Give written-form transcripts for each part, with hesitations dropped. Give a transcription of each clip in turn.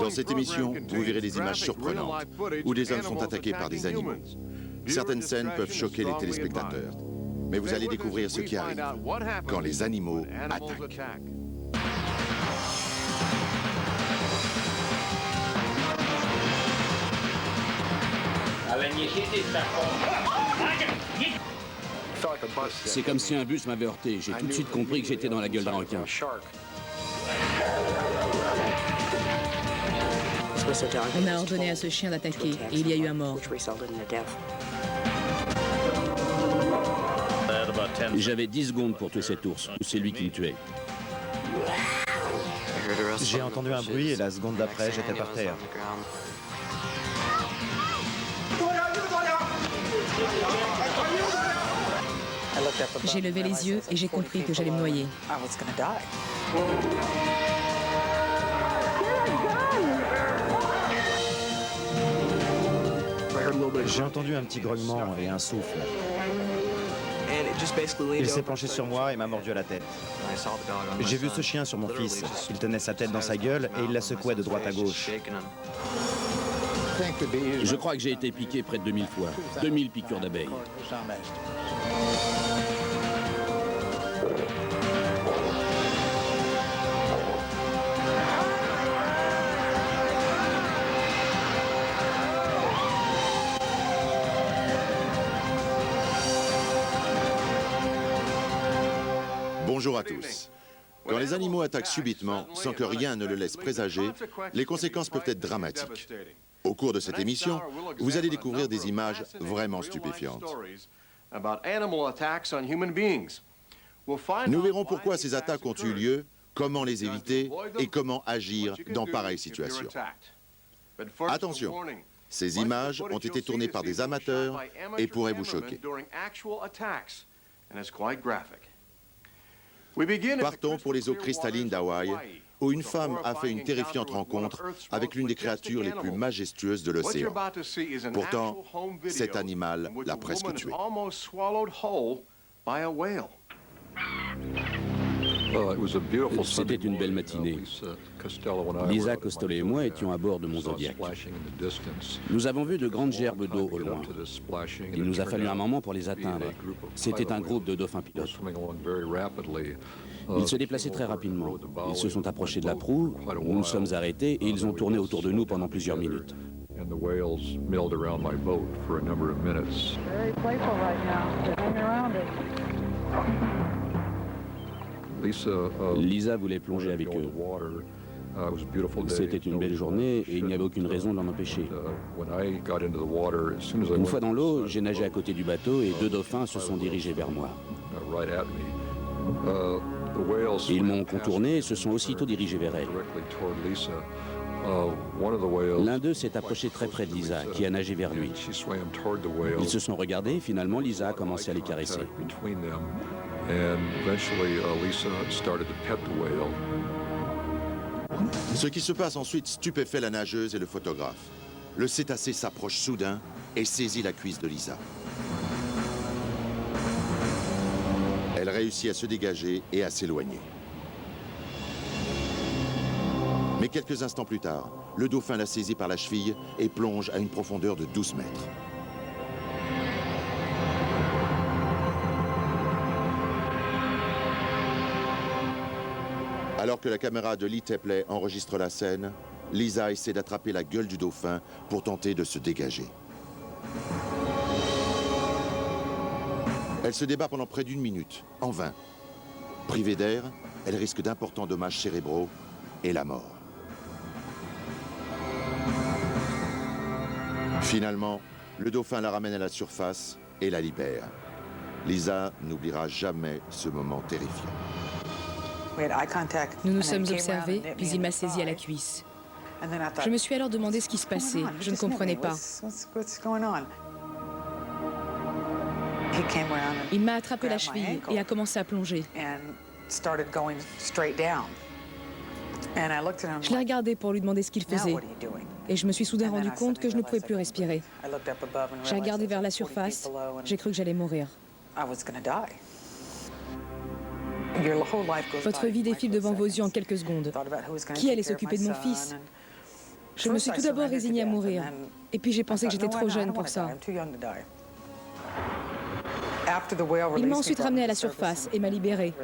Dans cette émission, vous verrez des images surprenantes où des hommes sont attaqués par des animaux. Certaines scènes peuvent choquer les téléspectateurs. Mais vous allez découvrir ce qui arrive quand les animaux attaquent. C'est comme si un bus m'avait heurté. J'ai tout de suite compris que j'étais dans la gueule d'un requin. On a ordonné à ce chien d'attaquer et il y a eu un mort. J'avais 10 secondes pour tuer cet ours. C'est lui qui me tuait. J'ai entendu un bruit et la seconde d'après, j'étais par terre. J'ai levé les yeux et j'ai compris que j'allais me noyer. J'ai entendu un petit grognement et un souffle. Il s'est penché sur moi et m'a mordu à la tête. J'ai vu ce chien sur mon fils. Il tenait sa tête dans sa gueule et il la secouait de droite à gauche. Je crois que j'ai été piqué près de 2000 fois. 2000 piqûres d'abeilles. Bonjour à tous. Quand les animaux attaquent subitement, sans que rien ne le laisse présager, les conséquences peuvent être dramatiques. Au cours de cette émission, vous allez découvrir des images vraiment stupéfiantes. Nous verrons pourquoi ces attaques ont eu lieu, comment les éviter et comment agir dans pareilles situations. Attention, ces images ont été tournées par des amateurs et pourraient vous choquer. Partons pour les eaux cristallines d'Hawaï, où une femme a fait une terrifiante rencontre avec l'une des créatures les plus majestueuses de l'océan. Pourtant, cet animal l'a presque tuée. C'était une belle matinée. Lisa Costello et moi étions à bord de mon Zodiac. Nous avons vu de grandes gerbes d'eau au loin. Il nous a fallu un moment pour les atteindre. C'était un groupe de dauphins pilotes. Ils se déplaçaient très rapidement. Ils se sont approchés de la proue, nous nous sommes arrêtés et ils ont tourné autour de nous pendant plusieurs minutes. Lisa voulait plonger avec eux. C'était une belle journée et il n'y avait aucune raison de l'en empêcher. Une fois dans l'eau, j'ai nagé à côté du bateau et deux dauphins se sont dirigés vers moi. Ils m'ont contourné et se sont aussitôt dirigés vers elle. L'un d'eux s'est approché très près de Lisa, qui a nagé vers lui. Ils se sont regardés et finalement Lisa a commencé à les caresser. Ce qui se passe ensuite stupéfait la nageuse et le photographe. Le cétacé s'approche soudain et saisit la cuisse de Lisa. Elle réussit à se dégager et à s'éloigner. Mais quelques instants plus tard, le dauphin la saisit par la cheville et plonge à une profondeur de 12 mètres. Alors que la caméra de Lee Tepley enregistre la scène, Lisa essaie d'attraper la gueule du dauphin pour tenter de se dégager. Elle se débat pendant près d'une minute, en vain. Privée d'air, elle risque d'importants dommages cérébraux et la mort. Finalement, le dauphin la ramène à la surface et la libère. Lisa n'oubliera jamais ce moment terrifiant. Nous nous sommes observés, puis il m'a saisi à la cuisse. Je me suis alors demandé ce qui se passait. Je ne comprenais pas. Il m'a attrapé la cheville et a commencé à plonger. Je l'ai regardé pour lui demander ce qu'il faisait. Et je me suis soudain rendu compte que je ne pouvais plus respirer. J'ai regardé vers la surface. J'ai cru que j'allais mourir. Votre vie défile devant vos yeux en quelques secondes. Qui allait s'occuper de mon fils? Je me suis tout d'abord résignée à mourir. Et puis j'ai pensé que j'étais trop jeune pour ça. Il m'a ensuite ramenée à la surface et m'a libérée.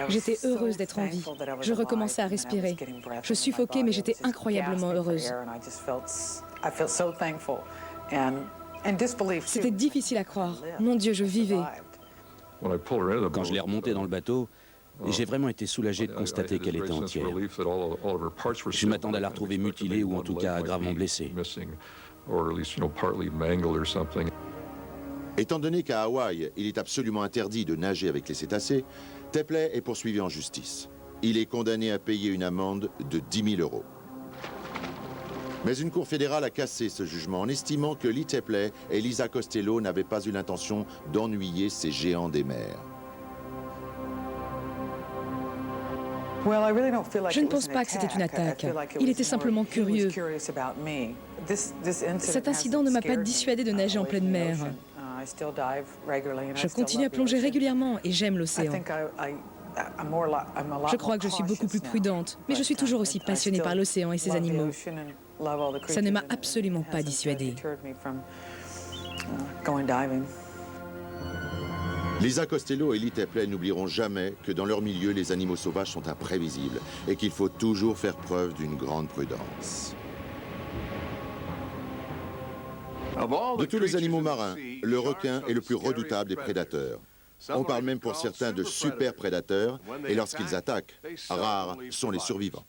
J'étais heureuse d'être en vie. Je recommençais à respirer. Je suffoquais, mais j'étais incroyablement heureuse. C'était difficile à croire. Mon Dieu, je vivais. Quand je l'ai remontée dans le bateau, j'ai vraiment été soulagé de constater qu'elle était entière. Je m'attendais à la retrouver mutilée ou en tout cas gravement blessée. Étant donné qu'à Hawaï, il est absolument interdit de nager avec les cétacés, Tepley est poursuivi en justice. Il est condamné à payer une amende de 10 000 €. Mais une cour fédérale a cassé ce jugement en estimant que Lee Tepley et Lisa Costello n'avaient pas eu l'intention d'ennuyer ces géants des mers. Je ne pense pas que c'était une attaque. Il était simplement curieux. Cet incident ne m'a pas dissuadé de nager en pleine mer. Je continue à plonger régulièrement et j'aime l'océan. Je crois que je suis beaucoup plus prudente, mais je suis toujours aussi passionnée par l'océan et ses animaux. Ça ne m'a absolument pas dissuadée. Lisa Costello et Lee Tepley n'oublieront jamais que dans leur milieu, les animaux sauvages sont imprévisibles et qu'il faut toujours faire preuve d'une grande prudence. De tous les animaux marins, le requin est le plus redoutable des prédateurs. On parle même pour certains de super prédateurs, et lorsqu'ils attaquent, rares sont les survivants.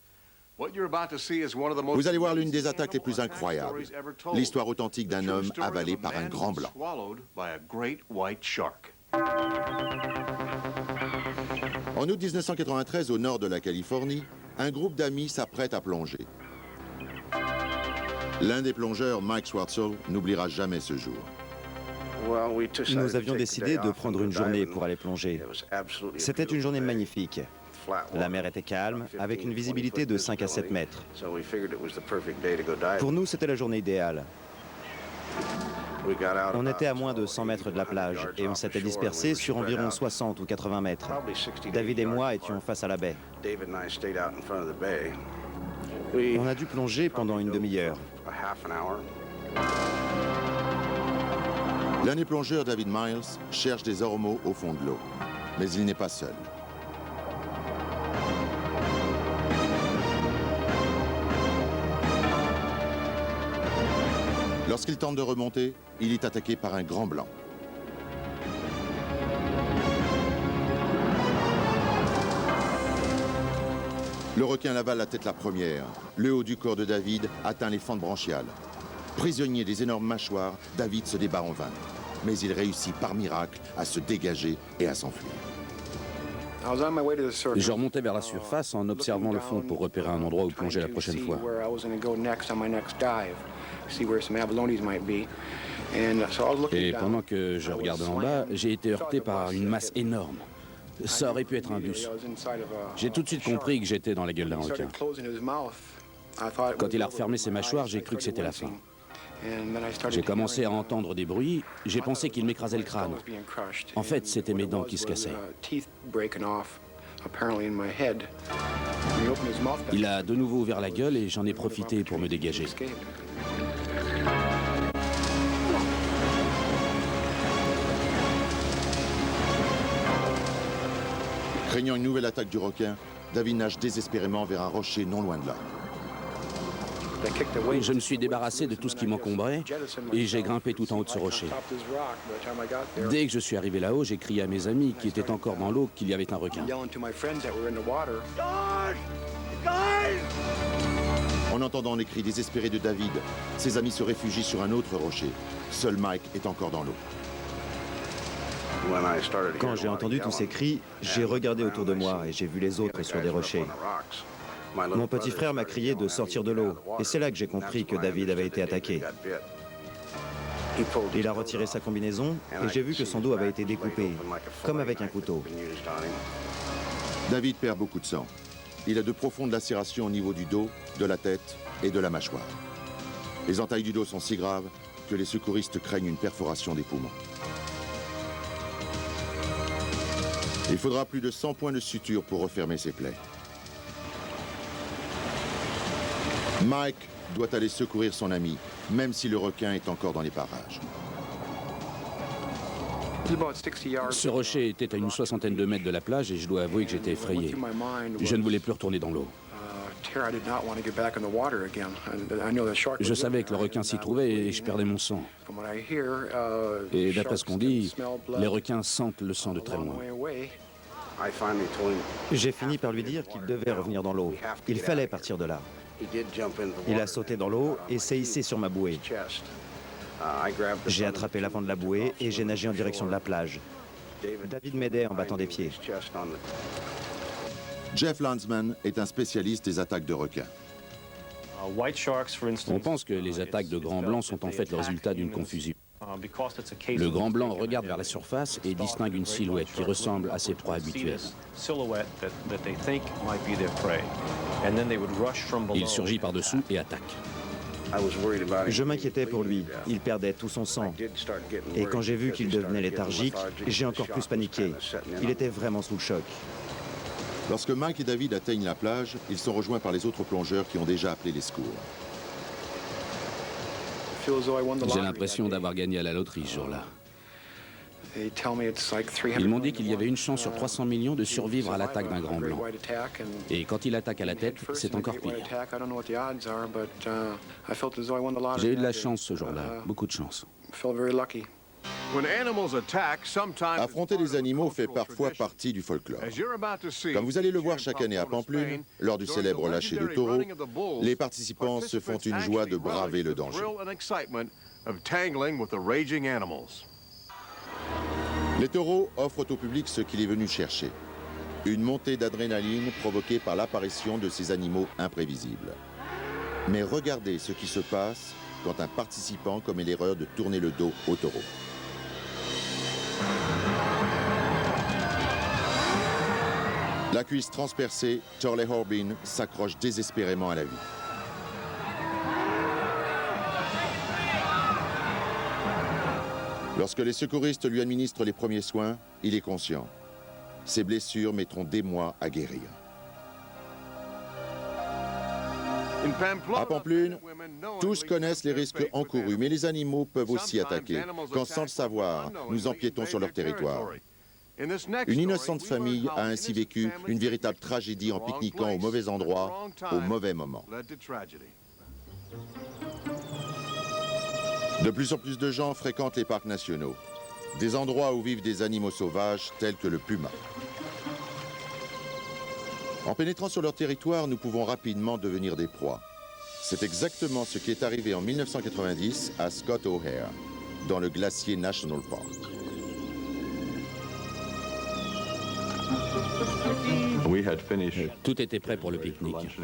Vous allez voir l'une des attaques les plus incroyables, l'histoire authentique d'un homme avalé par un grand blanc. En août 1993, au nord de la Californie, un groupe d'amis s'apprête à plonger. L'un des plongeurs, Mike Schwartzel, n'oubliera jamais ce jour. Nous avions décidé de prendre une journée pour aller plonger. C'était une journée magnifique. La mer était calme, avec une visibilité de 5 à 7 mètres. Pour nous, c'était la journée idéale. On était à moins de 100 mètres de la plage et on s'était dispersé sur environ 60 ou 80 mètres. David et moi étions face à la baie. On a dû plonger pendant une demi-heure. L'un des plongeurs, David Miles, cherche des ormeaux au fond de l'eau. Mais il n'est pas seul. Lorsqu'il tente de remonter, il est attaqué par un grand blanc. Le requin l'avale la tête la première. Le haut du corps de David atteint les fentes branchiales. Prisonnier des énormes mâchoires, David se débat en vain. Mais il réussit par miracle à se dégager et à s'enfuir. Je remontais vers la surface en observant le fond pour repérer un endroit où plonger la prochaine fois. Et pendant que je regardais en bas, j'ai été heurté par une masse énorme. Ça aurait pu être un bus. J'ai tout de suite compris que j'étais dans la gueule d'un requin. Quand il a refermé ses mâchoires, j'ai cru que c'était la fin. J'ai commencé à entendre des bruits, j'ai pensé qu'il m'écrasait le crâne. En fait, c'était mes dents qui se cassaient. Il a de nouveau ouvert la gueule et j'en ai profité pour me dégager. Craignant une nouvelle attaque du requin, David nage désespérément vers un rocher non loin de là. Je me suis débarrassé de tout ce qui m'encombrait et j'ai grimpé tout en haut de ce rocher. Dès que je suis arrivé là-haut, j'ai crié à mes amis qui étaient encore dans l'eau qu'il y avait un requin. En entendant les cris désespérés de David, ses amis se réfugient sur un autre rocher. Seul Mike est encore dans l'eau. Quand j'ai entendu tous ces cris, j'ai regardé autour de moi et j'ai vu les autres sur des rochers. Mon petit frère m'a crié de sortir de l'eau et c'est là que j'ai compris que David avait été attaqué. Il a retiré sa combinaison et j'ai vu que son dos avait été découpé, comme avec un couteau. David perd beaucoup de sang. Il a de profondes lacérations au niveau du dos, de la tête et de la mâchoire. Les entailles du dos sont si graves que les secouristes craignent une perforation des poumons. Il faudra plus de 100 points de suture pour refermer ses plaies. Mike doit aller secourir son ami, même si le requin est encore dans les parages. Ce rocher était à une soixantaine de mètres de la plage et je dois avouer que j'étais effrayé. Je ne voulais plus retourner dans l'eau. Je savais que le requin s'y trouvait et je perdais mon sang. Et d'après ce qu'on dit, les requins sentent le sang de très loin. J'ai fini par lui dire qu'il devait revenir dans l'eau. Il fallait partir de là. Il a sauté dans l'eau et s'est hissé sur ma bouée. J'ai attrapé l'avant de la bouée et j'ai nagé en direction de la plage. David m'aidait en battant des pieds. Jeff Landsman est un spécialiste des attaques de requins. On pense que les attaques de grands blancs sont en fait le résultat d'une confusion. Le grand blanc regarde vers la surface et distingue une silhouette qui ressemble à ses proies habituelles. Il surgit par-dessous et attaque. Je m'inquiétais pour lui. Il perdait tout son sang. Et quand j'ai vu qu'il devenait léthargique, j'ai encore plus paniqué. Il était vraiment sous le choc. Lorsque Mike et David atteignent la plage, ils sont rejoints par les autres plongeurs qui ont déjà appelé les secours. J'ai l'impression d'avoir gagné à la loterie ce jour-là. Ils m'ont dit qu'il y avait une chance sur 300 millions de survivre à l'attaque d'un grand blanc. Et quand il attaque à la tête, c'est encore pire. J'ai eu de la chance ce jour-là, beaucoup de chance. Affronter les animaux fait parfois partie du folklore. Comme vous allez le voir chaque année à Pamplune, lors du célèbre lâcher de taureaux, les participants se font une joie de braver le danger. Les taureaux offrent au public ce qu'il est venu chercher. Une montée d'adrénaline provoquée par l'apparition de ces animaux imprévisibles. Mais regardez ce qui se passe quand un participant commet l'erreur de tourner le dos au taureau. La cuisse transpercée, Charlie Horbin s'accroche désespérément à la vie. Lorsque les secouristes lui administrent les premiers soins, il est conscient. Ses blessures mettront des mois à guérir. À Pamplune, tous connaissent les risques encourus, mais les animaux peuvent aussi attaquer, quand sans le savoir, nous empiétons sur leur territoire. Une innocente famille a ainsi vécu une véritable tragédie en pique-niquant au mauvais endroit, au mauvais moment. De plus en plus de gens fréquentent les parcs nationaux, des endroits où vivent des animaux sauvages tels que le puma. En pénétrant sur leur territoire, nous pouvons rapidement devenir des proies. C'est exactement ce qui est arrivé en 1990 à Scott O'Hare, dans le Glacier National Park. Tout était prêt pour le pique-nique.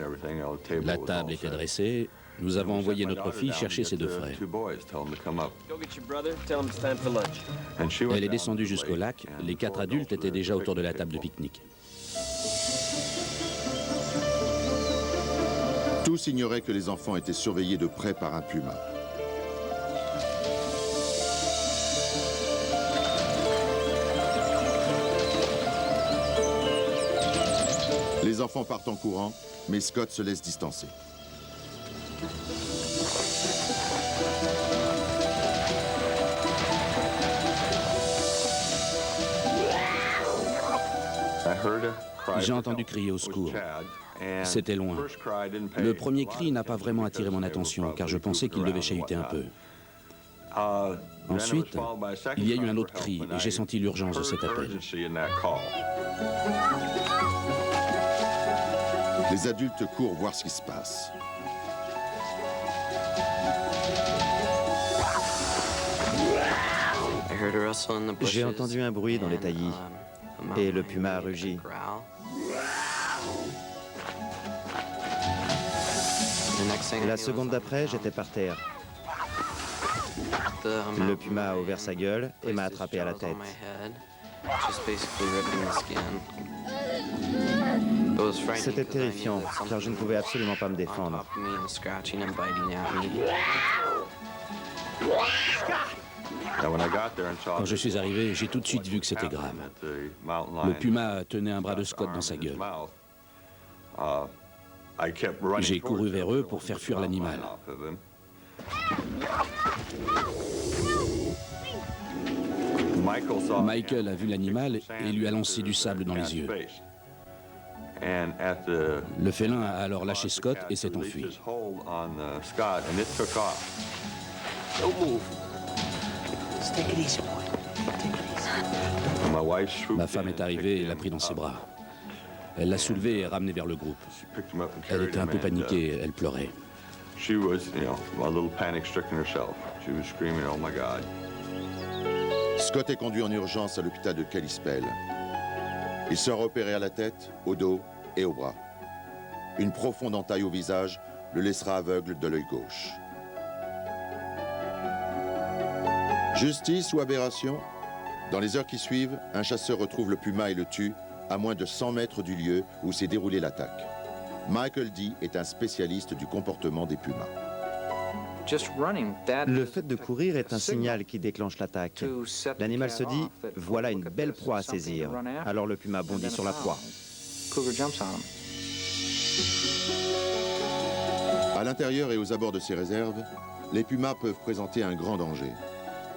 La table était dressée. Nous avons envoyé notre fille chercher ses deux frères. Elle est descendue jusqu'au lac. Les 4 adultes étaient déjà autour de la table de pique-nique. Tous ignoraient que les enfants étaient surveillés de près par un puma. Les enfants partent en courant, mais Scott se laisse distancer. J'ai entendu crier au secours. C'était loin. Le premier cri n'a pas vraiment attiré mon attention, car je pensais qu'il devait chahuter un peu. Ensuite, il y a eu un autre cri, et j'ai senti l'urgence de cet appel. Les adultes courent voir ce qui se passe. J'ai entendu un bruit dans les taillis, et le puma a rugi. La seconde d'après, j'étais par terre. Le puma a ouvert sa gueule et m'a attrapé à la tête. C'était terrifiant, car je ne pouvais absolument pas me défendre. Quand je suis arrivé, j'ai tout de suite vu que c'était grave. Le puma tenait un bras de Scott dans sa gueule. J'ai couru vers eux pour faire fuir l'animal. Michael a vu l'animal et lui a lancé du sable dans les yeux. Le félin a alors lâché Scott et s'est enfui. Ma femme est arrivée et l'a pris dans ses bras. Elle l'a soulevé et ramené vers le groupe. Elle était un peu paniquée, elle pleurait. Scott est conduit en urgence à l'hôpital de Kalispell. Il sera opéré à la tête, au dos et au bras. Une profonde entaille au visage le laissera aveugle de l'œil gauche. Justice ou aberration? Dans les heures qui suivent, un chasseur retrouve le puma et le tue à moins de 100 mètres du lieu où s'est déroulée l'attaque. Michael Dee est un spécialiste du comportement des pumas. Le fait de courir est un signal qui déclenche l'attaque. L'animal se dit « voilà une belle proie à saisir ». Alors le puma bondit sur la proie. À l'intérieur et aux abords de ces réserves, les pumas peuvent présenter un grand danger.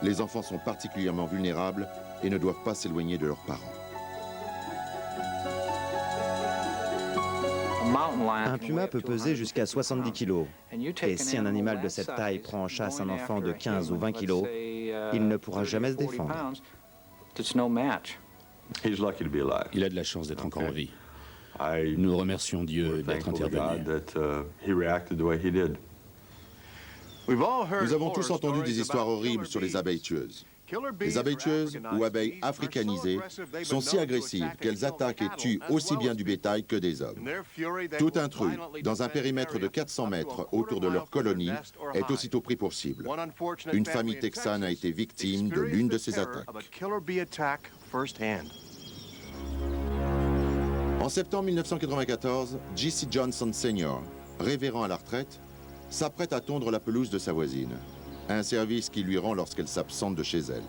Les enfants sont particulièrement vulnérables et ne doivent pas s'éloigner de leurs parents. Un puma peut peser jusqu'à 70 kg. Et si un animal de cette taille prend en chasse un enfant de 15 ou 20 kg, il ne pourra jamais se défendre. Il a de la chance d'être encore en vie. Nous remercions Dieu d'être intervenu. Nous avons tous entendu des histoires horribles sur les abeilles tueuses. Les abeilles tueuses, ou abeilles africanisées, sont si agressives qu'elles attaquent et tuent aussi bien du bétail que des hommes. Tout intrus, dans un périmètre de 400 mètres autour de leur colonie, est aussitôt pris pour cible. Une famille texane a été victime de l'une de ces attaques. En septembre 1994, J.C. Johnson Sr., révérend à la retraite, s'apprête à tondre la pelouse de sa voisine. Un service qu'il lui rend lorsqu'elle s'absente de chez elle.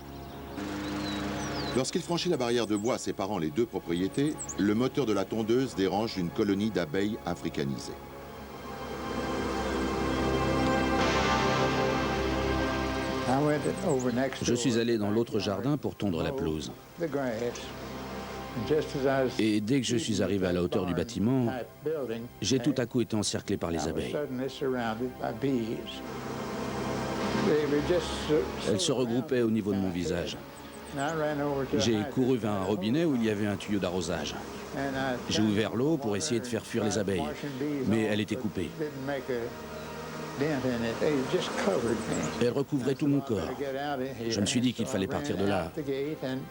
Lorsqu'il franchit la barrière de bois séparant les deux propriétés, le moteur de la tondeuse dérange une colonie d'abeilles africanisées. Je suis allé dans l'autre jardin pour tondre la pelouse. Et dès que je suis arrivé à la hauteur du bâtiment, j'ai tout à coup été encerclé par les abeilles. Elles se regroupaient au niveau de mon visage. J'ai couru vers un robinet où il y avait un tuyau d'arrosage. J'ai ouvert l'eau pour essayer de faire fuir les abeilles, mais elle était coupée. Elle recouvrait tout mon corps. Je me suis dit qu'il fallait partir de là.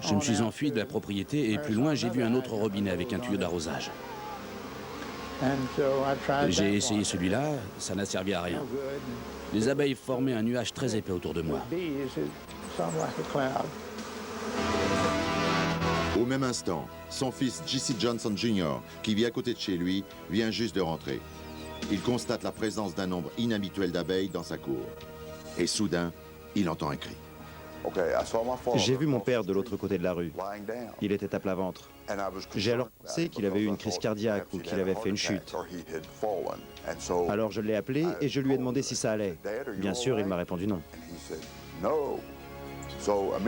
Je me suis enfui de la propriété et plus loin, j'ai vu un autre robinet avec un tuyau d'arrosage. J'ai essayé celui-là, ça n'a servi à rien. Les abeilles formaient un nuage très épais autour de moi. Au même instant, son fils J.C. Johnson Jr., qui vit à côté de chez lui, vient juste de rentrer. Il constate la présence d'un nombre inhabituel d'abeilles dans sa cour. Et soudain, il entend un cri. J'ai vu mon père de l'autre côté de la rue. Il était à plat ventre. J'ai alors pensé qu'il avait eu une crise cardiaque ou qu'il avait fait une chute. Alors je l'ai appelé et je lui ai demandé si ça allait. Bien sûr, il m'a répondu non.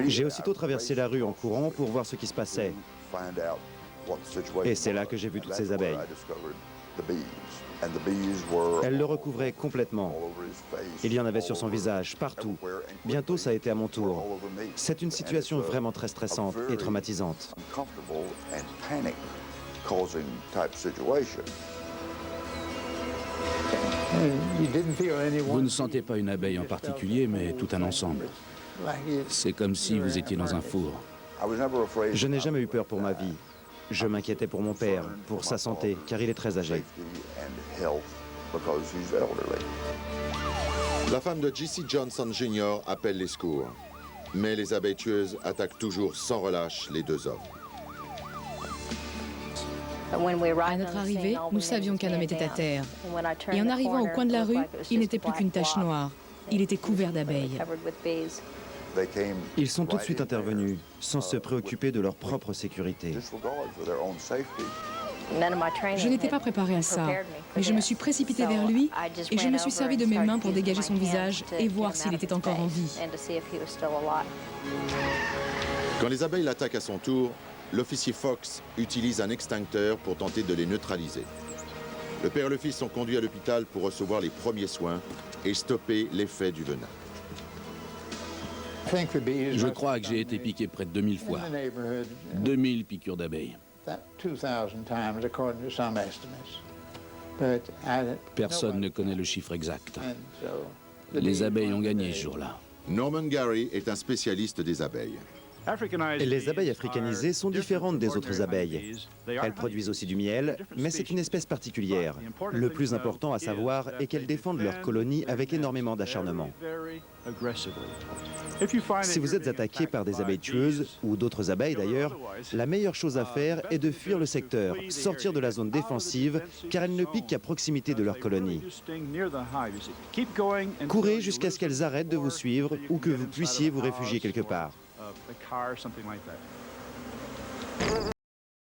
J'ai aussitôt traversé la rue en courant pour voir ce qui se passait. Et c'est là que j'ai vu toutes ces abeilles. Elle le recouvrait complètement. Il y en avait sur son visage, partout. Bientôt, ça a été à mon tour. C'est une situation vraiment très stressante et traumatisante. Vous ne sentez pas une abeille en particulier, mais tout un ensemble. C'est comme si vous étiez dans un four. Je n'ai jamais eu peur pour ma vie. Je m'inquiétais pour mon père, pour sa santé, car il est très âgé. La femme de J.C. Johnson Jr. appelle les secours. Mais les abeilles tueuses attaquent toujours sans relâche les deux hommes. À notre arrivée, nous savions qu'un homme était à terre. Et en arrivant au coin de la rue, il n'était plus qu'une tache noire. Il était couvert d'abeilles. Ils sont tout de suite intervenus, sans se préoccuper de leur propre sécurité. Je n'étais pas préparée à ça, mais je me suis précipitée vers lui et je me suis servi de mes mains pour dégager son visage et voir s'il était encore en vie. Quand les abeilles l'attaquent à son tour, l'officier Fox utilise un extincteur pour tenter de les neutraliser. Le père et le fils sont conduits à l'hôpital pour recevoir les premiers soins et stopper l'effet du venin. Je crois que j'ai été piqué près de 2000 fois. 2000 piqûres d'abeilles. Personne ne connaît le chiffre exact. Les abeilles ont gagné ce jour-là. Norman Gary est un spécialiste des abeilles. Les abeilles africanisées sont différentes des autres abeilles. Elles produisent aussi du miel, mais c'est une espèce particulière. Le plus important à savoir est qu'elles défendent leur colonie avec énormément d'acharnement. Si vous êtes attaqué par des abeilles tueuses, ou d'autres abeilles d'ailleurs, la meilleure chose à faire est de fuir le secteur, sortir de la zone défensive, car elles ne piquent qu'à proximité de leur colonie. Courez jusqu'à ce qu'elles arrêtent de vous suivre ou que vous puissiez vous réfugier quelque part.